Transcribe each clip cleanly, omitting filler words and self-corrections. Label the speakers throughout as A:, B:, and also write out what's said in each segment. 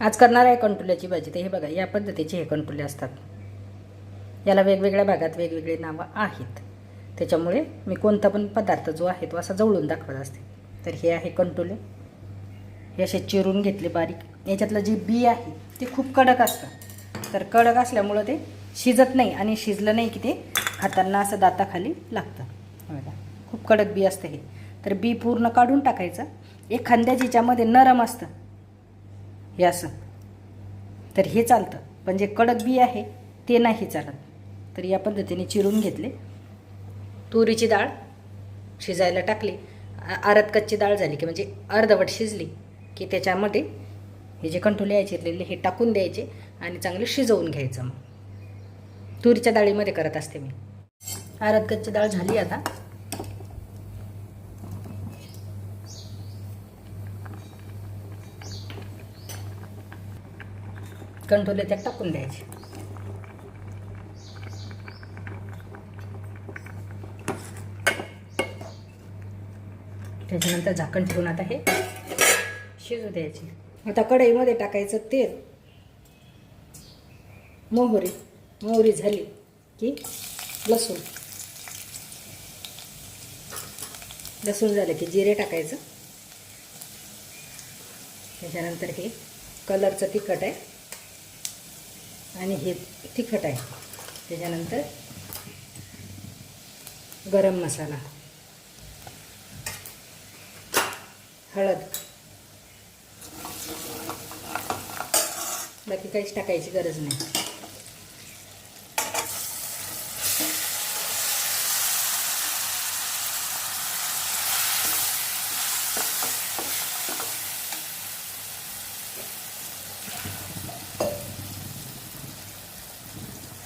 A: आज करणार आहे कंटुल्याची भाजी. तर हे बघा, या पद्धतीचे हे कंटुले असतात. याला वेगवेगळ्या भागात वेगवेगळे नावं आहेत. त्याच्यामुळे मी कोणता पण पदार्थ जो आहे तो असा जवळून दाखवत असते. तर हे आहे कंटुले. हे असे चिरून घेतले बारीक. याच्यातलं जे बी आहे ते खूप कडक असतं. तर कडक असल्यामुळं ते शिजत नाही, आणि शिजलं नाही की ते खाताना असं दाताखाली लागतं. बघा, खूप कडक बी असतं हे. तर बी पूर्ण काढून टाकायचं. एखाद्या जिच्यामध्ये नरम असतं हे असं, तर हे चालतं. पण जे कडक बी आहे ते नाही चालत. तर या पद्धतीने चिरून घेतले. तुरीची डाळ शिजायला टाकली. अर्ध कच्ची डाळ झाली की म्हणजे अर्धवट शिजली की त्याच्यामध्ये हे जे कंटुले आहे चिरलेले हे टाकून द्यायचे आणि चांगले शिजवून घ्यायचं. मग तुरीच्या डाळीमध्ये करत असते मी. अर्ध कच्ची डाळ झाली आता. कंटुले त्यात टाकून द्यायचे. त्याच्यानंतर झाकण ठेवून आता हे शिजू द्यायचे. आता कढईमध्ये टाकायचं तेल. मोहरी झाली की लसूण झालं की जिरे टाकायचं. त्याच्यानंतर हे कलरचं तिखट आहे आणि हे तिखट आहे. त्याच्यानंतर गरम मसाला, हळद, बाकी काहीच टाकायची गरज नाही.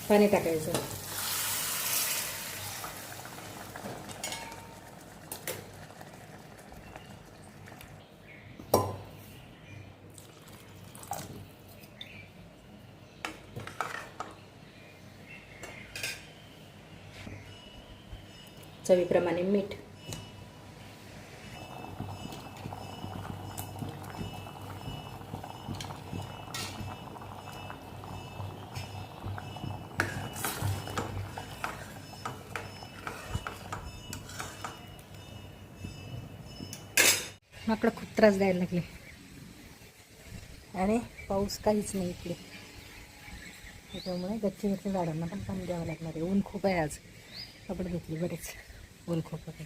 A: पाणी टाकायचं. चवीप्रमाणे मीठ. माकडं खूप त्रास द्यायला लागले आणि पाऊस काहीच नाही इकडे. त्याच्यामुळे गच्चीवरच्या झाडांना पण पाणी द्यावं लागणार आहे. ऊन खूप आहे आज. कपडे घेतले बरेच. ऊन खूप आहे.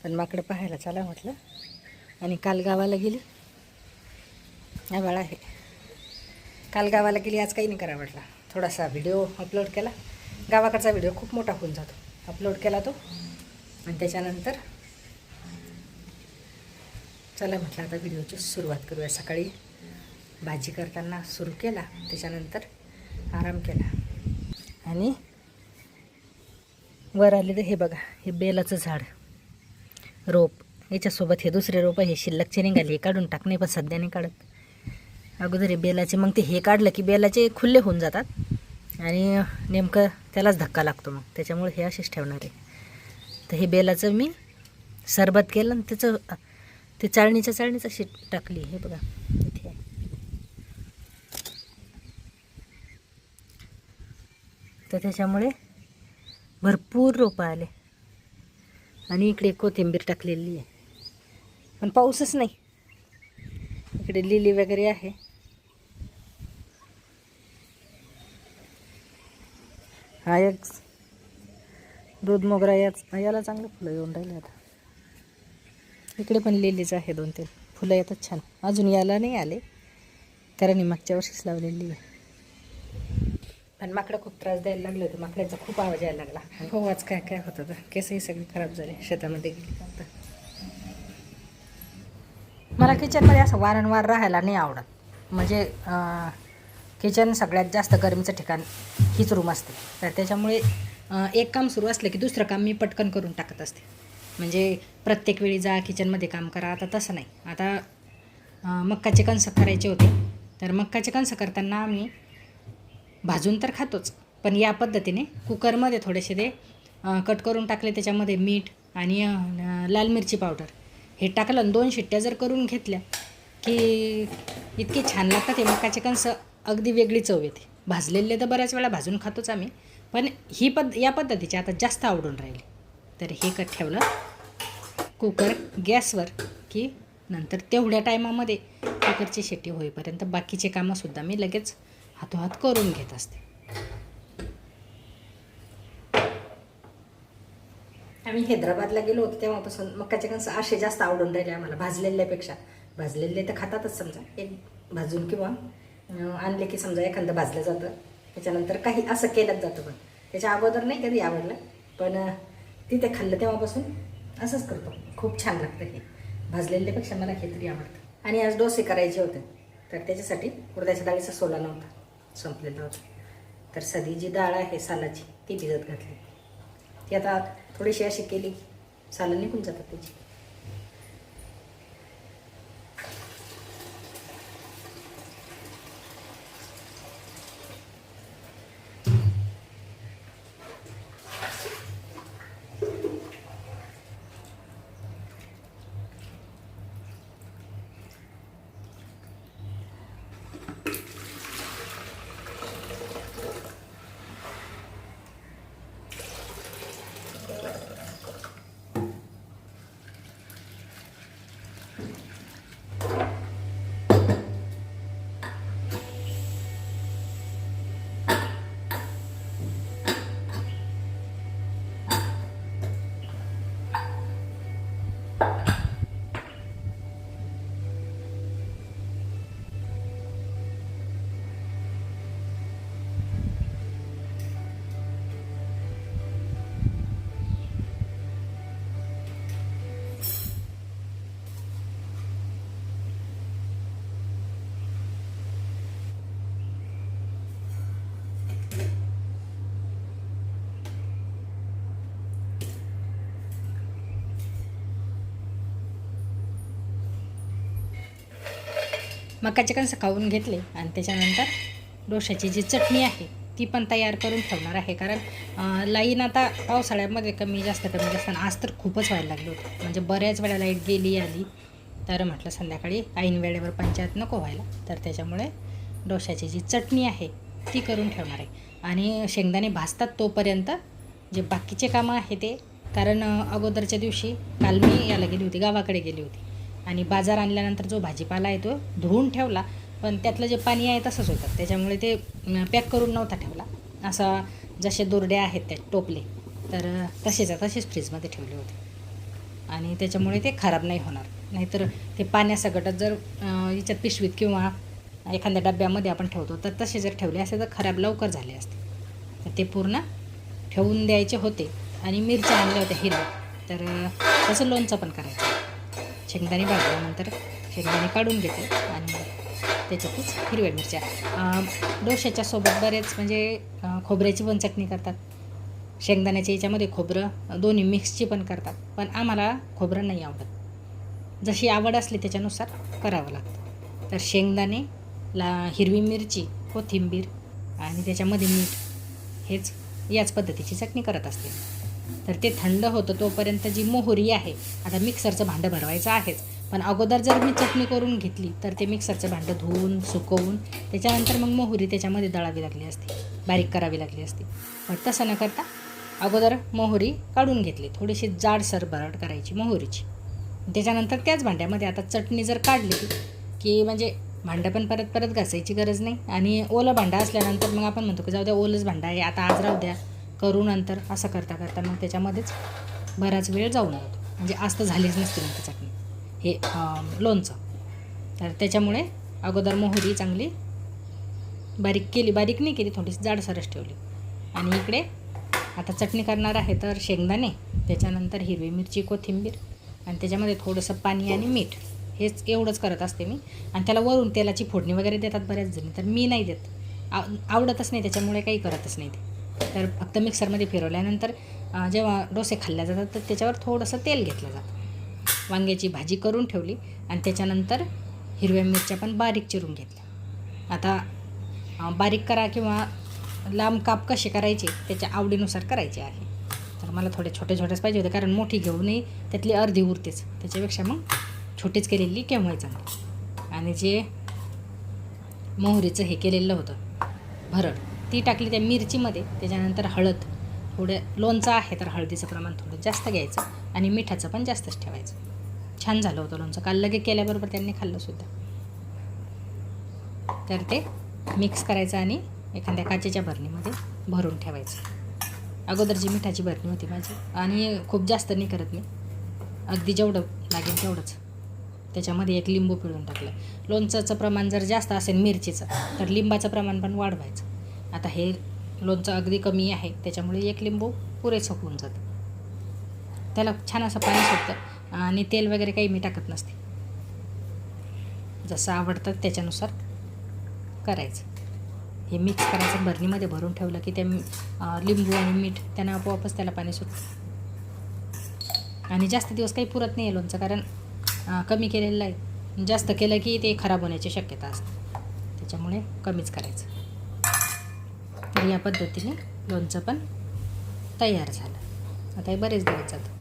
A: पण माकडं पाहायला चला म्हटलं. आणि काल गावाला गेली. आभाळ आहे. काल गावाला गेली, आज काही नाही करा म्हटलं. थोडासा व्हिडिओ अपलोड केला. गावाकडचा व्हिडिओ खूप मोठा होऊन जातो. अपलोड केला तो, आणि त्याच्यानंतर चला म्हटलं आता व्हिडिओची सुरुवात करूया. सकाळी भाजी करताना सुरू केला, त्याच्यानंतर आराम केला. आणि वर आले तर हे बघा, हे बेलाचं झाड रोप. याच्यासोबत हे दुसरे रोप हे शिल्लकचे निघाले. काढून टाकणे, पण सध्या नाही काढत. अगोदर हे बेलाचे, मग ते हे काढलं की बेलाचे खुल्ले होऊन जातात आणि नेमकं त्यालाच धक्का लागतो. मग त्याच्यामुळे हे असेच ठेवणार आहे. तर हे बेलाचं मी सरबत केलं आणि त्याचं ते चाळणीचं शीट टाकली. हे बघा इथे आहे. तर त्याच्यामुळे भरपूर रोपं आले. आणि इकडे कोथिंबीर टाकलेली आहे, पण पाऊसच नाही. इकडे लिली वगैरे आहे. हा एक दूध मोगरा, याला चांगलं फुलं येऊन राहिले आता. इकडे पण लिलीच आहे. 2-3 फुलं येतात छान. अजून याला नाही आले, कारण मी मागच्या वर्षीच लावलेली आहे. पण माकडं खूप त्रास द्यायला लागले होते. माकडांचा खूप आवाज यायला लागला. हो, आज काय काय होतं तर केसही सगळे खराब झाले. शेतामध्ये गेली का. मला किचनमध्ये असं वारंवार राहायला नाही आवडत. म्हणजे किचन सगळ्यात जास्त गरमीचं ठिकाण हीच रूम असते. तर त्याच्यामुळे एक काम सुरू असलं की दुसरं काम मी पटकन करून टाकत असते. म्हणजे प्रत्येक वेळी जा किचनमध्ये काम करा, आता तसं नाही. आता मक्काचे कणस करायचे होते. तर मक्काचे कणस करताना आम्ही भाजून तर खातोच, पण या पद्धतीने कुकरमध्ये थोडेसे ते कट करून टाकले. त्याच्यामध्ये मीठ आणि लाल मिरची पावडर हे टाकलं आणि 2 शिट्ट्या जर करून घेतल्या की इतकी छान लागतात हे मकाचे कणस, अगदी वेगळी चव येते. भाजलेले तर बऱ्याच वेळा भाजून खातोच आम्ही, पण या पद्धतीची आता जास्त आवडून राहिली. तर हे ठेवलं कुकर गॅसवर की नंतर तेवढ्या टायमामध्ये कुकरची शिट्टी होईपर्यंत बाकीचे कामंसुद्धा मी लगेच हातोहात करून घेत असते. आम्ही हैदराबादला गेलो होतो तेव्हापासून मकाचे कणस असे जास्त आवडून राहिले आम्हाला भाजलेल्यापेक्षा. भाजलेले तर खातातच समजा, एक भाजून किंवा आणले की समजा एखादं भाजलं जातं, त्याच्यानंतर काही असं केलंच जातं. पण त्याच्या अगोदर नाही कधी आवडलं, पण तिथे खाल्लं तेव्हापासून असंच करतो. खूप छान लागतं हे, भाजलेल्यापेक्षा मला हे तरी आवडतं. आणि आज डोसे करायचे होते, तर त्याच्यासाठी उडदाच्या डाळीचा सोला नव्हता, संपलेला होता. तर साधी जी डाळ आहे सालाची ती भिजत घातली. ती आता थोडीशी अशी केली, सालं निघून जातात त्याची. मकाचे कणसं खाऊन घेतले आणि त्याच्यानंतर डोशाची जी चटणी आहे ती पण तयार करून ठेवणार आहे. कारण लाईन आता पावसाळ्यामध्ये कमी जास्त आणि आज तर खूपच व्हायला लागलं होतं. म्हणजे बऱ्याच वेळा लाईट गेली आली, तर म्हटलं संध्याकाळी ऐन वेळेवर पंचायत नको व्हायला, तर त्याच्यामुळे डोशाची जी चटणी आहे ती करून ठेवणार आहे. आणि शेंगदाणे भाजतात तोपर्यंत जे बाकीचे कामं आहे ते, कारण अगोदरच्या दिवशी काल मी याला गेली होती, गावाकडे गेली होती, आणि बाजार आणल्यानंतर जो भाजीपाला आहे तो धुवून ठेवला, पण त्यातलं जे पाणी आहे तसंच होतं. त्याच्यामुळे ते पॅक करून नव्हता ठेवला, असा जसे दोरड्या आहेत त्या टोपले, तर तसेच फ्रीजमध्ये ठेवले होते. आणि त्याच्यामुळे ते खराब नाही होणार. नाहीतर ते पाण्यासकटच जर याच्यात पिशवीत किंवा एखाद्या डब्यामध्ये आपण ठेवतो, तर तसे जर ठेवले असते तर खराब लवकर झाले असते. तर ते पूर्ण ठेवून द्यायचे होते. आणि मिरच्या आणल्या होत्या हिरव्या, तर तसं लोणचं पण करायचं. शेंगदाणे भाजल्यानंतर शेंगदाणे काढून घेते आणि त्याच्यातच हिरव्या मिरच्या. डोशाच्या सोबत बरेच म्हणजे खोबऱ्याची पण चटणी करतात, शेंगदाण्याच्या याच्यामध्ये खोबरं दोन्ही मिक्सची पण करतात, पण आम्हाला खोबरं नाही आवडत. जशी आवड असली त्याच्यानुसार करावं लागतं. तर शेंगदाणे, हिरवी मिरची, कोथिंबीर आणि त्याच्यामध्ये मीठ, याच पद्धतीची चटणी करत असते. तर ते थंड होतं तोपर्यंत जी मोहरी आहे, आता मिक्सरचं भांडं भरवायचं आहेच, पण अगोदर जर मी चटणी करून घेतली तर ते मिक्सरचं भांडं धुवून सुकवून त्याच्यानंतर मग मोहरी त्याच्यामध्ये दळावी लागली असते, बारीक करावी लागली असते. पण तसं न करता अगोदर मोहरी काढून घेतली, थोडीशी जाडसर भरड करायची मोहरीची. त्याच्यानंतर त्याच भांड्यामध्ये आता चटणी जर काढली की म्हणजे भांडं पण परत घासायची गरज नाही. आणि ओलं भांडं असल्यानंतर मग आपण म्हणतो की जाऊ द्या, ओलंच भांडं आहे, आता आज राहू द्या, करू नंतर, असं करता मग त्याच्यामध्येच बराच वेळ जाऊन जातो. म्हणजे आज तर झालीच नसते मग चटणी, हे लोणचं. तर त्याच्यामुळे अगोदर मोहरी चांगली बारीक नाही केली, थोडीशी जाडसरच ठेवली. आणि इकडे आता चटणी करणार आहे, तर शेंगदाणे, त्याच्यानंतर हिरवी मिरची, कोथिंबीर, आणि त्याच्यामध्ये थोडंसं पाणी आणि मीठ, हेच एवढंच करत असते मी. आणि त्याला वरून तेलाची फोडणी वगैरे देतात बऱ्याच जणी, तर मी नाही देत, आवडतच नाही, त्याच्यामुळे काही करतच नाही ते. तर फक्त मिक्सरमध्ये फिरवल्यानंतर जेव्हा डोसे खाल्ल्या जातात तर त्याच्यावर थोडंसं तेल घेतलं जातं. वांग्याची भाजी करून ठेवली आणि त्याच्यानंतर हिरव्या मिरच्या पण बारीक चिरून घेतल्या. आता बारीक करा किंवा लांब काप कसे करायचे त्याच्या आवडीनुसार करायचे आहे. तर मला थोडे छोटेच पाहिजे होते, कारण मोठी घेऊनही त्यातली अर्धी उरतेच, त्याच्यापेक्षा मग छोटीच केलेली केव्हाही चांगली. आणि जे मोहरीचं हे केलेलं होतं भरड ती टाकली त्या मिरचीमध्ये. त्याच्यानंतर हळद, थोडं लोणचं आहे तर हळदीचं प्रमाण थोडं जास्त घ्यायचं आणि मिठाचं पण जास्तच ठेवायचं. छान झालं होतं लोणचं. काल लगे केल्याबरोबर त्यांनी खाल्लंसुद्धा. तर ते मिक्स करायचं आणि एखाद्या काचेच्या भरणीमध्ये भरून ठेवायचं. अगोदरची मिठाची भरणी होती माझी आणि खूप जास्त नाही करत मी, अगदी जेवढं लागेल तेवढंच. त्याच्यामध्ये एक लिंबू पिळून टाकलं. लोणचं प्रमाण जर जास्त असेल मिरचीचं तर लिंबाचं प्रमाण पण वाढवायचं. आता हे लोणचं अगदी कमी आहे त्याच्यामुळे एक लिंबू पुरेसं होऊन जातं. त्याला छान असं पाणी सुटतं आणि तेल वगैरे काही मी टाकत नसते. जसं आवडतं त्याच्यानुसार करायचं. हे मिक्स करायचं, भरणीमध्ये भरून ठेवलं की ते लिंबू आणि मीठ त्यानं आपोआपच त्याला पाणी सुटतं. आणि जास्त दिवस काही पुरत नाही आहे लोणचं, कारण कमी केलेलं आहे. जास्त केलं की ते खराब होण्याची शक्यता असते, त्याच्यामुळे कमीच करायचं. तर या पद्धतीने लोणचं पण तयार झालं. आता हे बरेच दिवस जातं.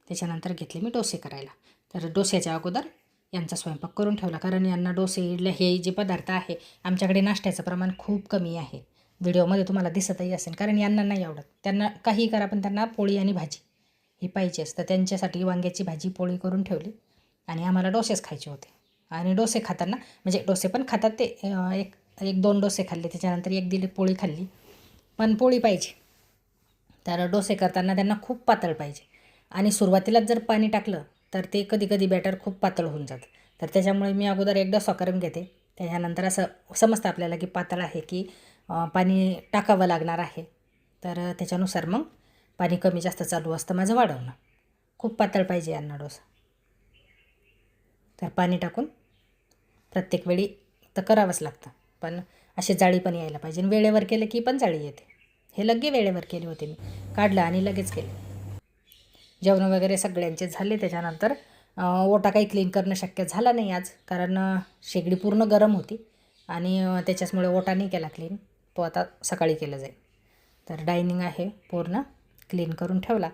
A: त्याच्यानंतर घेतले मी डोसे करायला. तर डोस्याच्या अगोदर यांचा स्वयंपाक करून ठेवला, कारण यांना डोसे, इडल्या हे जे पदार्थ आहे आमच्याकडे नाश्त्याचं प्रमाण खूप कमी आहे. व्हिडिओमध्ये तुम्हाला दिसतही असेल, कारण यांना नाही आवडत. त्यांना काहीही करा पण त्यांना पोळी आणि भाजी ही पाहिजे असतं. त्यांच्यासाठी वांग्याची भाजी पोळी करून ठेवली आणि आम्हाला डोसेच खायचे होते. आणि डोसे खाताना म्हणजे डोसे पण खातात ते, एक दोन डोसे खाल्ले, त्याच्यानंतर एक दिली पोळी खाल्ली, पण पोळी पाहिजे. तर डोसे करताना त्यांना खूप पातळ पाहिजे आणि सुरुवातीलाच जर पाणी टाकलं तर ते कधी कधी बॅटर खूप पातळ होऊन जातं. तर त्याच्यामुळे मी अगोदर एक डोसा करून घेते. त्याच्यानंतर असं समजतं आपल्याला की पातळ आहे की पाणी टाकावं लागणार आहे, तर त्याच्यानुसार मग पाणी कमी जास्त चालू असतं माझं वाढवणं. खूप पातळ पाहिजे यांना डोसा, तर पाणी टाकून प्रत्येक वेळी तर करावंच लागतं. पण असे जाळी पण यायला पाहिजे. वेळेवर केलं की पण जाळी येते. हे लगे वेळेवर केले होते मी, काढलं आणि लगेच केले. जेवण वगैरे सगळ्यांचे झाले. त्याच्यानंतर ओटा काही क्लीन करणं शक्य झालं नाही आज, कारण शेगडी पूर्ण गरम होती आणि त्याच्याचमुळे ओटा नाही केला क्लीन. तो आता सकाळी केला जाईल. तर डायनिंग आहे पूर्ण क्लीन करून ठेवला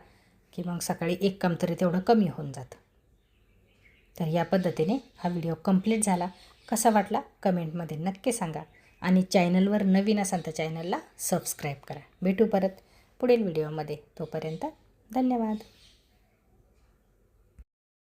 A: की मग सकाळी एक काम तरी तेवढं कमी होऊन जातं. तर या पद्धतीने हा व्हिडिओ कंप्लीट झाला. कसा वाटला कमेंटमध्ये नक्की सांगा आणि चॅनलवर नवीन असाल तर चॅनलला सबस्क्राईब करा. भेटू परत पुढील व्हिडिओमध्ये. तोपर्यंत धन्यवाद.